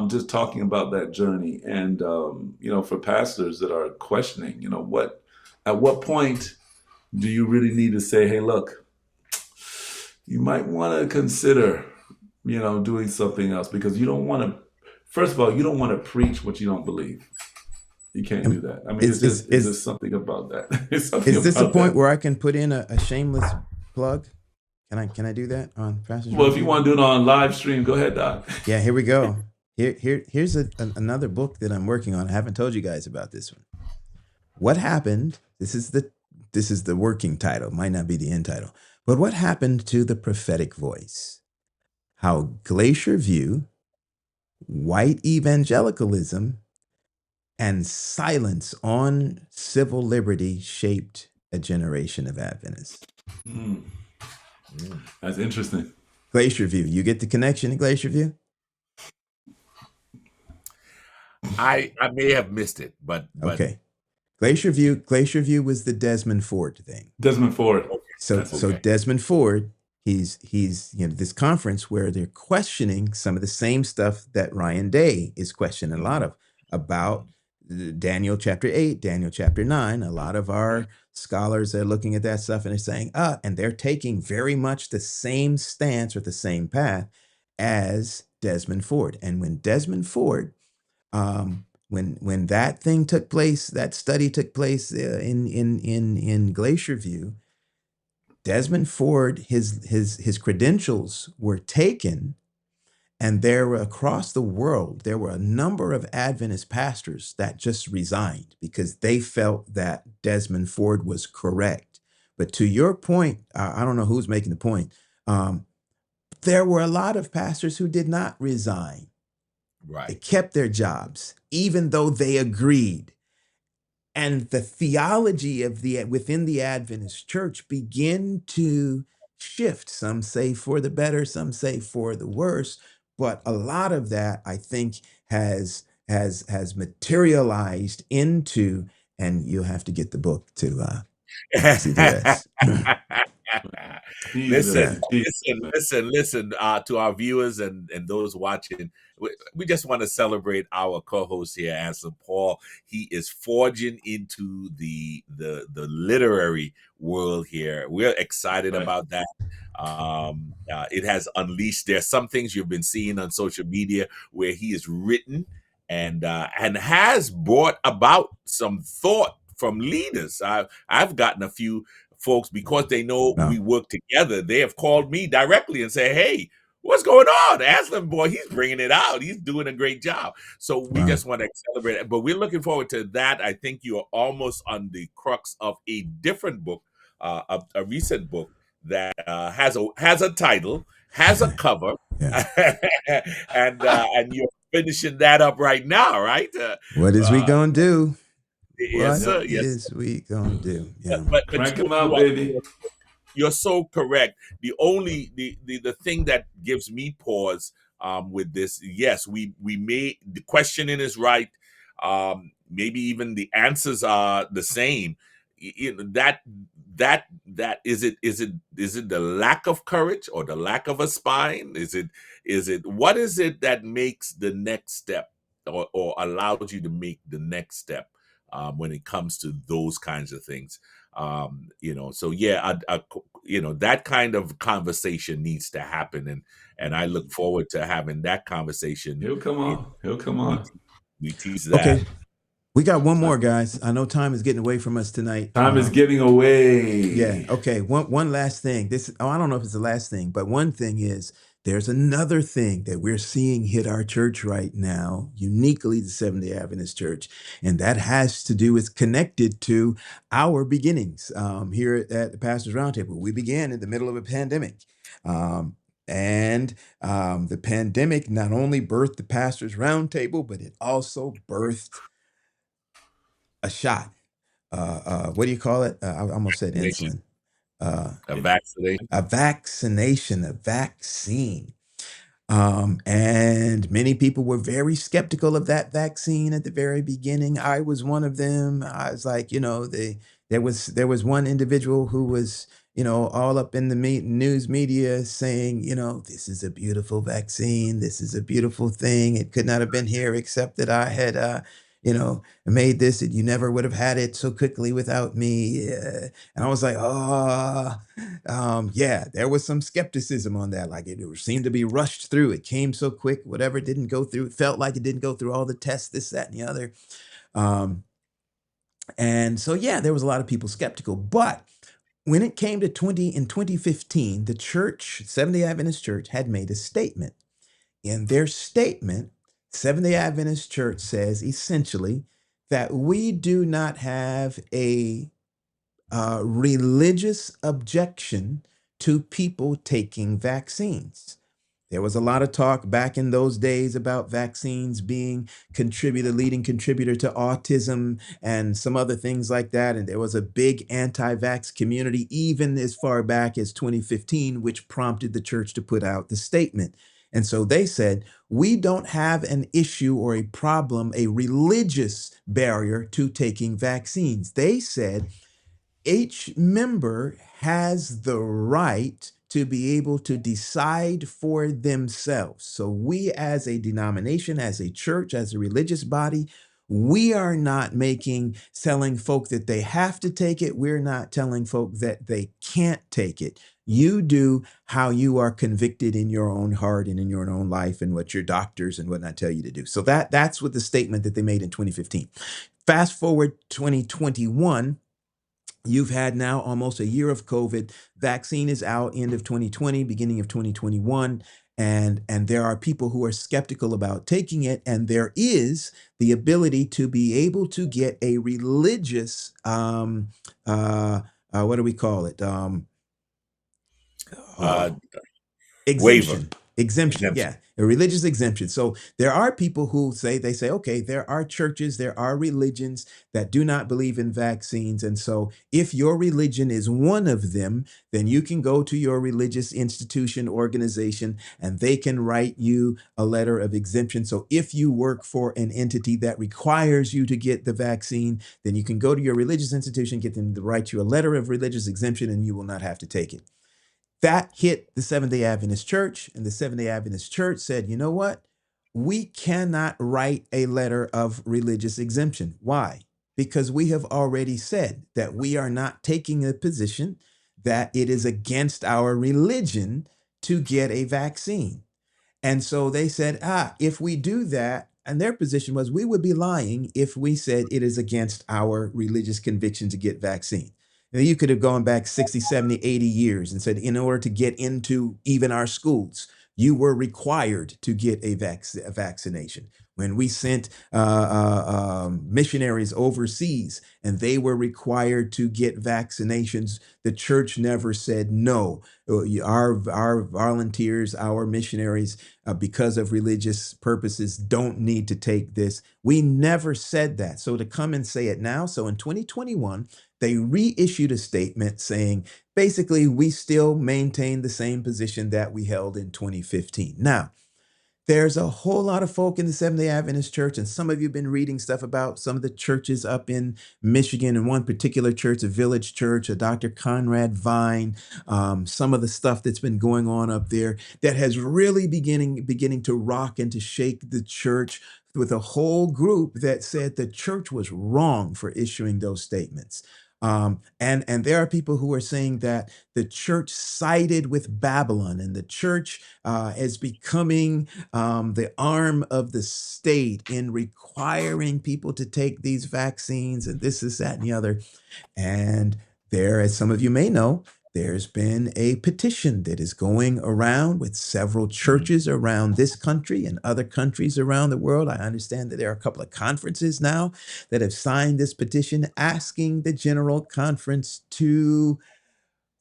just talking about that journey, and for pastors that are questioning, at what point do you really need to say, hey, look, you might want to consider, doing something else, because you don't want to. First of all, you don't want to preach what you don't believe. You can't do that. I mean, it's just something about that. Is this a point where I can put in a shameless plug? Can I do that on Pastor's Well, if you want to do it on live stream, go ahead, Doc. Yeah, here we go. Here's another book that I'm working on. I haven't told you guys about this one. What happened? This is the working title. Might not be the end title. But what happened to the prophetic voice? How Glacier View, white evangelicalism, and silence on civil liberty shaped a generation of Adventists. That's interesting. Glacier View. You get the connection to Glacier View? I may have missed it, but okay. Glacier View was the Desmond Ford thing. Desmond Ford. So Desmond Ford, he's this conference where they're questioning some of the same stuff that Ryan Day is questioning a lot of about Daniel chapter 8, Daniel chapter 9. A lot of our scholars are looking at that stuff and they're saying, and they're taking very much the same stance or the same path as Desmond Ford. And when Desmond Ford, when that thing took place, that study took place in Glacier View, Desmond Ford, his credentials were taken, and there were across the world, there were a number of Adventist pastors that just resigned because they felt that Desmond Ford was correct. But to your point, I don't know who's making the point. There were a lot of pastors who did not resign. Right. They kept their jobs, even though they agreed. And the theology of within the Adventist church begin to shift. Some say for the better, some say for the worse. But a lot of that, I think, has materialized into, and you'll have to get the book to see the rest. Listen, to our viewers and those watching, we just want to celebrate our co-host here, Anse Paul. He is forging into the literary world here. We're excited about that. It has unleashed. There's some things you've been seeing on social media where he has written and has brought about some thought from leaders. I've gotten a few folks, because they know we work together, they have called me directly and say, hey, what's going on? Aslan boy, he's bringing it out. He's doing a great job. So we just want to celebrate it. But we're looking forward to that. I think you're almost on the crux of a different book, a recent book that has a title, has a cover, and you're finishing that up right now, right? What is we gonna do? Yes, sir. What is we gonna do? Yeah. But crank them out, baby. You're so correct. The thing that gives me pause with this, yes, we may, the questioning is right. Maybe even the answers are the same. That is it the lack of courage or the lack of a spine? Is it what is it that makes the next step or allows you to make the next step when it comes to those kinds of things? So yeah, that kind of conversation needs to happen, and I look forward to having that conversation. He'll come on. We tease that. Okay. We got one more, guys. I know time is getting away from us tonight. Time is getting away. Yeah. Okay. One last thing. I don't know if it's the last thing, but one thing is there's another thing that we're seeing hit our church right now, uniquely the Seventh-day Adventist Church, and that has to do with connected to our beginnings here at the Pastors Roundtable. We began in the middle of a pandemic. And the pandemic not only birthed the Pastors Roundtable, but it also birthed a shot. What do you call it? I almost said insulin. A vaccination. A vaccination, a vaccine. And many people were very skeptical of that vaccine at the very beginning. I was one of them. I was like, there was one individual who was, all up in the news media saying, this is a beautiful vaccine. This is a beautiful thing. It could not have been here except that I had, made this. And you never would have had it so quickly without me. And I was like, oh, yeah, there was some skepticism on that. Like it seemed to be rushed through. It came so quick, whatever it didn't go through. It felt like it didn't go through all the tests, this, that, and the other. Um, and so, yeah, there was a lot of people skeptical. But when it came to 2015, the church, Seventh-day Adventist Church, had made a statement. In their statement, Seventh-day Adventist Church says essentially that we do not have a religious objection to people taking vaccines. There was a lot of talk back in those days about vaccines being leading contributor to autism and some other things like that. And there was a big anti-vax community, even as far back as 2015, which prompted the church to put out the statement. And so they said, we don't have an issue or a problem, a religious barrier to taking vaccines. They said, each member has the right to be able to decide for themselves. So we as a denomination, as a church, as a religious body, we are not telling folk that they have to take it. We're not telling folk that they can't take it. You do how you are convicted in your own heart and in your own life and what your doctors and whatnot tell you to do. So that's what the statement that they made in 2015. Fast forward 2021, you've had now almost a year of COVID. Vaccine is out end of 2020, beginning of 2021. And there are people who are skeptical about taking it. And there is the ability to be able to get a religious, what do we call it? Uh, Waiver, Exemption, exemption. yeah, a religious exemption. So there are people who say, okay, there are churches, there are religions that do not believe in vaccines. And so if your religion is one of them, then you can go to your religious institution, organization, and they can write you a letter of exemption. So if you work for an entity that requires you to get the vaccine, then you can go to your religious institution, get them to write you a letter of religious exemption, and you will not have to take it. That hit the Seventh-day Adventist Church, and the Seventh-day Adventist Church said, you know what? We cannot write a letter of religious exemption. Why? Because we have already said that we are not taking a position that it is against our religion to get a vaccine. And so they said, if we do that, and their position was we would be lying if we said it is against our religious conviction to get vaccine. Now, you could have gone back 60, 70, 80 years and said, in order to get into even our schools, you were required to get a vaccination. When we sent missionaries overseas and they were required to get vaccinations, the church never said no. Our volunteers, our missionaries, because of religious purposes, don't need to take this. We never said that. So to come and say it now, so in 2021, they reissued a statement saying, basically, we still maintain the same position that we held in 2015. Now, there's a whole lot of folk in the Seventh-day Adventist Church, and some of you have been reading stuff about some of the churches up in Michigan, and one particular church, a village church, a Dr. Conrad Vine, some of the stuff that's been going on up there that has really beginning to rock and to shake the church, with a whole group that said the church was wrong for issuing those statements. And there are people who are saying that the church sided with Babylon, and the church is becoming the arm of the state in requiring people to take these vaccines and this, that, and the other. And there, as some of you may know, there's been a petition that is going around with several churches around this country and other countries around the world. I understand that there are a couple of conferences now that have signed this petition asking the General Conference to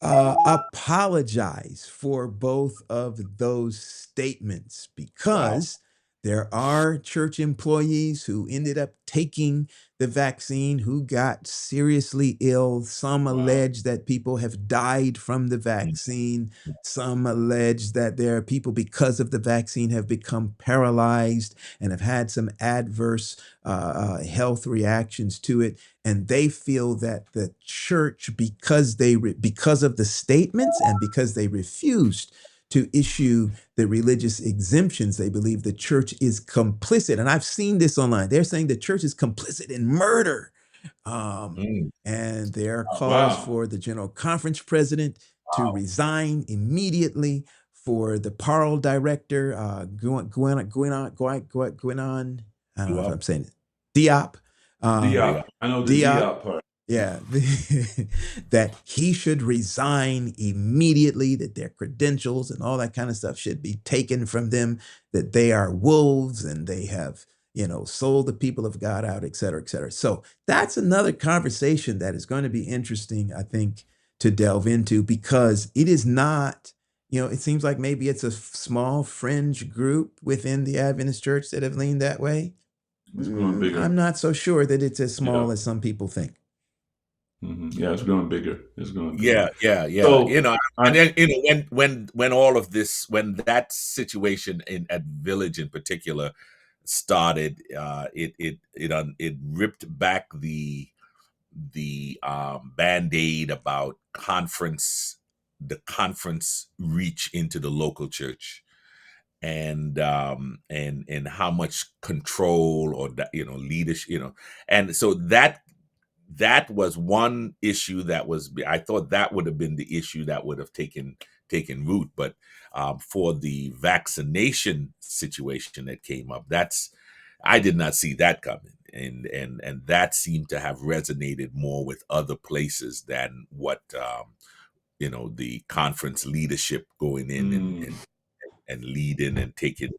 apologize for both of those statements, Wow. because There are church employees who ended up taking the vaccine who got seriously ill. Some allege that people have died from the vaccine. Some allege that there are people, because of the vaccine, have become paralyzed and have had some adverse health reactions to it. And they feel that the church, because of the statements and because they refused to issue the religious exemptions, they believe the church is complicit. And I've seen this online. They're saying the church is complicit in murder. And there are calls Wow. for the General Conference president to resign immediately, for the parole director, Gwinon, I don't know if I'm saying it, Diop. Diop. I know the Diop. Diop part. Yeah, that he should resign immediately, that their credentials and all that kind of stuff should be taken from them, that they are wolves and they have, sold the people of God out, et cetera, et cetera. So that's another conversation that is going to be interesting, I think, to delve into, because it is not, it seems like maybe it's a small fringe group within the Adventist church that have leaned that way. It's growing bigger. I'm not so sure that it's as small as some people think. Yeah, it's growing bigger. It's growing bigger. Yeah. So, and then when all of this, when that situation at Village in particular started, it ripped back the Band-Aid about the conference reach into the local church, and how much control or leadership, and so that was one issue I thought that would have been the issue that would have taken root. But for the vaccination situation that came up, I did not see that coming. And that seemed to have resonated more with other places than what, the conference leadership going in and leading and taking,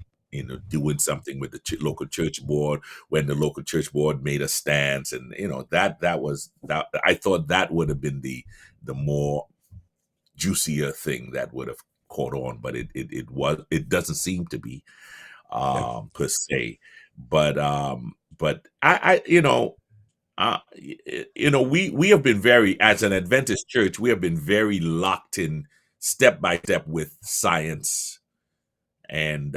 doing something with the local church board, when the local church board made a stance. And, that was that. I thought that would have been the more juicier thing that would have caught on, but it doesn't seem to be, per se. But I we have been very, as an Adventist church, we have been very locked in step by step with science. And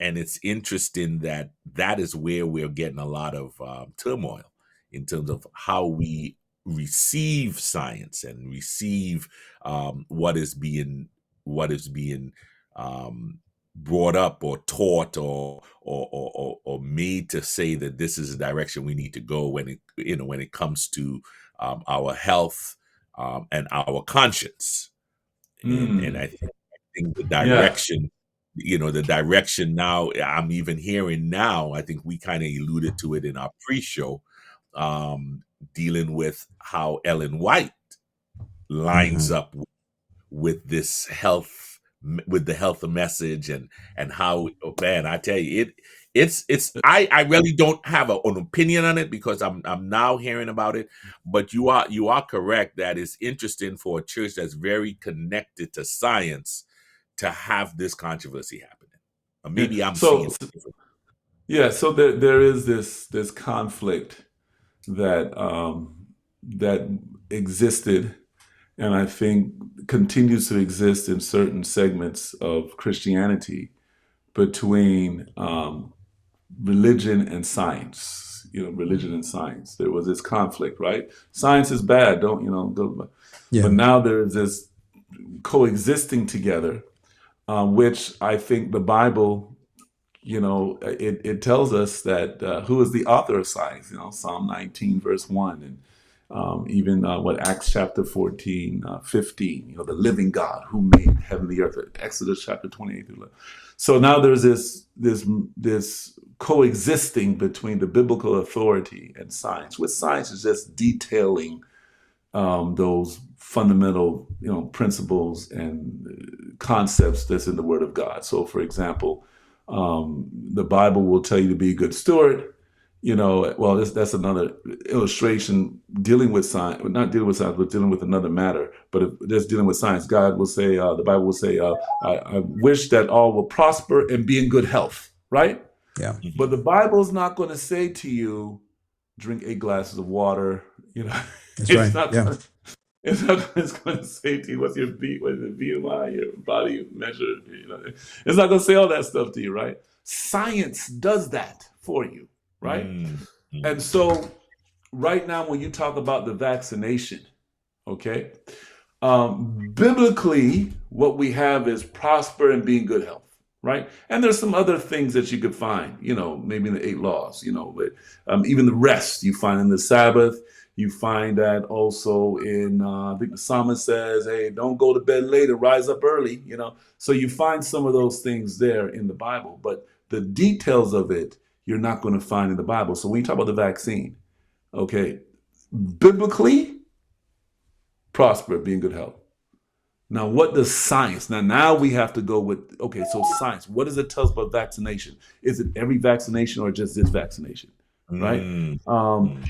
it's interesting that is where we're getting a lot of turmoil in terms of how we receive science and receive what is being brought up or taught or made to say that this is the direction we need to go when it comes to our health and our conscience. And I think the direction. The direction now, I'm even hearing now, I think we kind of alluded to it in our pre-show, dealing with how Ellen White lines up with this with the health message and how, man, I tell you, I really don't have an opinion on it, because I'm now hearing about it. But you are correct that it's interesting for a church that's very connected to science to have this controversy happening. Maybe I'm seeing it different. Yeah, so there is this conflict that that existed, and I think continues to exist in certain segments of Christianity, between religion and science. Religion and science. There was this conflict, right? Science is bad, don't go. Yeah. But now there's this coexisting together. Which I think the Bible, it tells us that who is the author of science? Psalm 19, verse 1, and even Acts chapter 14, 15. The living God who made heaven and the earth. Exodus chapter 28. So now there's this coexisting between the biblical authority and science. With science is just detailing those fundamental, principles and concepts that's in the Word of God. So, for example, the Bible will tell you to be a good steward. Well, that's another illustration dealing with science, not dealing with science, but dealing with another matter. But if that's dealing with science, God will say, the Bible will say, I wish that all will prosper and be in good health, right? Yeah. But the Bible's not going to say to you, drink 8 glasses of water. You know, That's it's right. not. Yeah. It's not. It's going to say to you, what's your BMI, your body measure. You know, it's not going to say all that stuff to you, right? Science does that for you, right? And so, right now, when you talk about the vaccination, okay, biblically, what we have is prosper and be in good health, right? And there's some other things that you could find, you know, maybe in the 8 laws, you know, but even the rest you find in the Sabbath. You find that also in, I think the psalmist says, hey, don't go to bed late and rise up early, you know. So you find some of those things there in the Bible, but the details of it, you're not going to find in the Bible. So when you talk about the vaccine, okay, biblically, prosper, be in good health. Now, what does science? Now we have to go with, okay, so science, what does it tell us about vaccination? Is it every vaccination or just this vaccination? Right?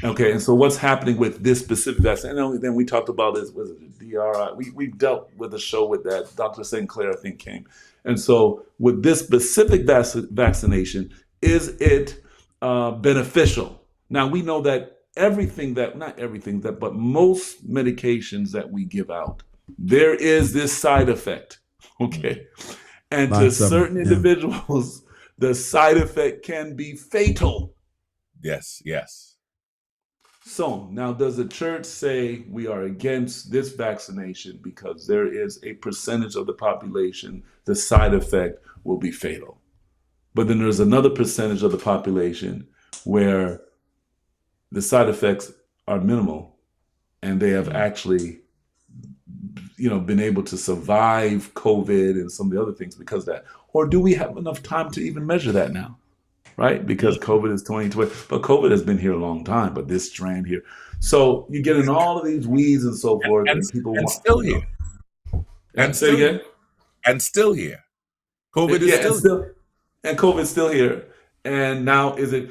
Okay, and so what's happening with this specific vaccine? And then we talked about this, was it DRI? We've dealt with a show with that. Dr. St. Clair, I think, came. And so with this specific vaccination, is it beneficial? Now, we know that not everything, but most medications that we give out, there is this side effect, okay? And to certain individuals, the side effect can be fatal. Yes, yes. So now, does the church say we are against this vaccination because there is a percentage of the population the side effect will be fatal? But then there's another percentage of the population where the side effects are minimal and they have actually, you know, been able to survive COVID and some of the other things because of that. Or do we have enough time to even measure that now? Right? Because COVID is 2020, but COVID has been here a long time, but this strand here. So you get in all of these weeds and so forth, and people want, still here. And say again? And still here. COVID is still here. And COVID is still here. And now is it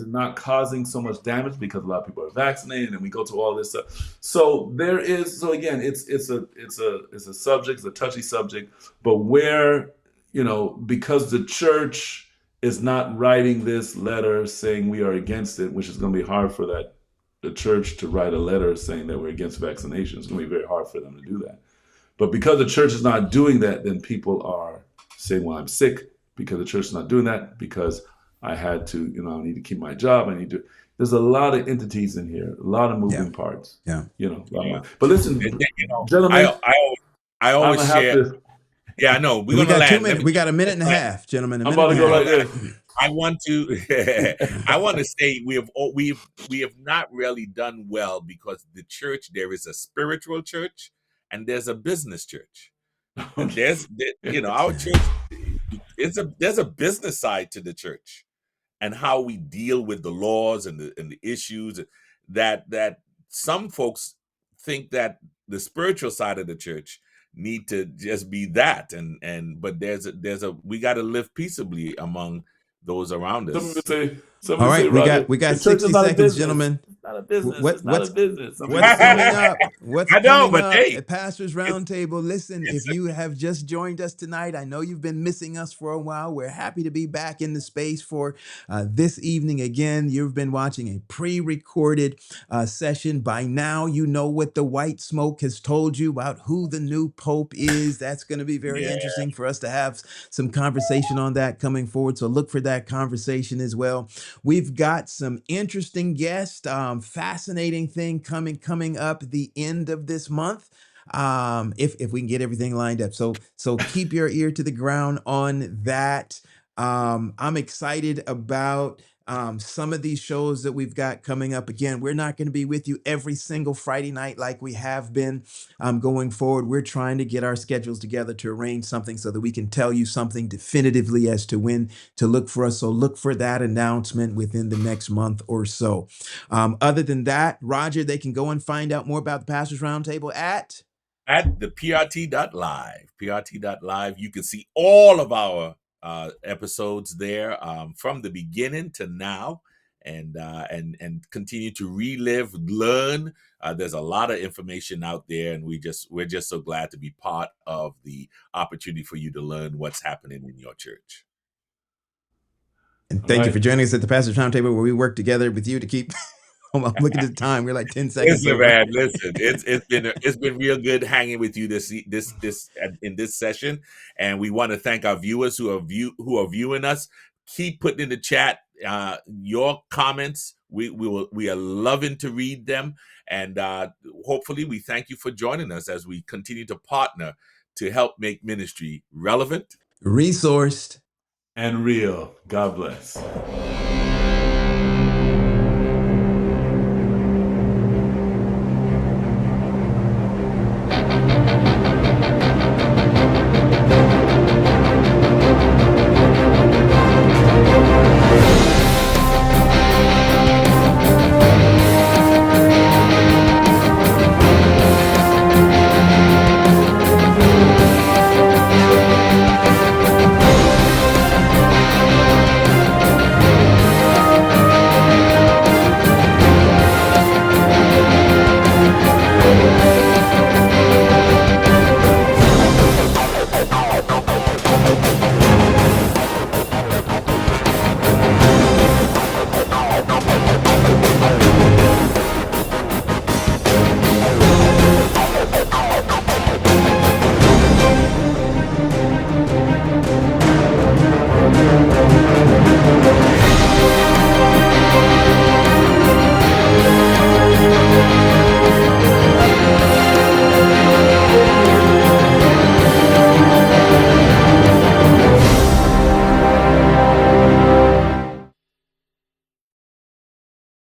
not causing so much damage because a lot of people are vaccinated and we go to all this stuff. So again, it's a subject, it's a touchy subject, but where, you know, because the church is not writing this letter saying we are against it, which is going to be hard for the church to write a letter saying that we're against vaccination. It's going to be very hard for them to do that. But because the church is not doing that, then people are saying, well, I'm sick because the church is not doing that, because I had to, you know, I need to keep my job. There's a lot of entities in here, a lot of moving parts. Yeah. You know, but listen, you know, gentlemen, I always share. Yeah, I know. We got 2 minutes. We got a minute and a half, gentlemen. I'm about to go like this. I want to say we have not really done well, because the church, there is a spiritual church and there's a business church. And you know, our church, there's a business side to the church and how we deal with the laws and the issues that some folks think that the spiritual side of the church need to just be that, but we got to live peaceably among those around us. All right, we got 60 seconds, gentlemen. It's not a business. What's What's coming up? What's coming up hey, at Pastors Roundtable? Listen, if you have just joined us tonight, I know you've been missing us for a while. We're happy to be back in the space for this evening again. You've been watching a pre-recorded session. By now, you know what the white smoke has told you about who the new pope is. That's going to be very interesting for us to have some conversation on that coming forward. So look for that conversation as well. We've got some interesting guests, fascinating thing coming up at the end of this month. If we can get everything lined up. So keep your ear to the ground on that. I'm excited about some of these shows that we've got coming up. Again, we're not going to be with you every single Friday night like we have been going forward. We're trying to get our schedules together to arrange something so that we can tell you something definitively as to when to look for us. So look for that announcement within the next month or so. Other than that, Roger, they can go and find out more about the Pastors Roundtable at the PRT.live. PRT.live. You can see all of our episodes there, from the beginning to now, and continue to relive, learn. There's a lot of information out there, and we're just so glad to be part of the opportunity for you to learn what's happening in your church. And thank you for joining us at the Pastor's Roundtable, where we work together with you to keep. I'm looking at the time. We're like 10 seconds Listen, over. man, listen. It's been real good hanging with you this in this session, and we want to thank our viewers who are viewing us. Keep putting in the chat your comments. We are loving to read them, and hopefully we thank you for joining us as we continue to partner to help make ministry relevant, resourced, and real. God bless.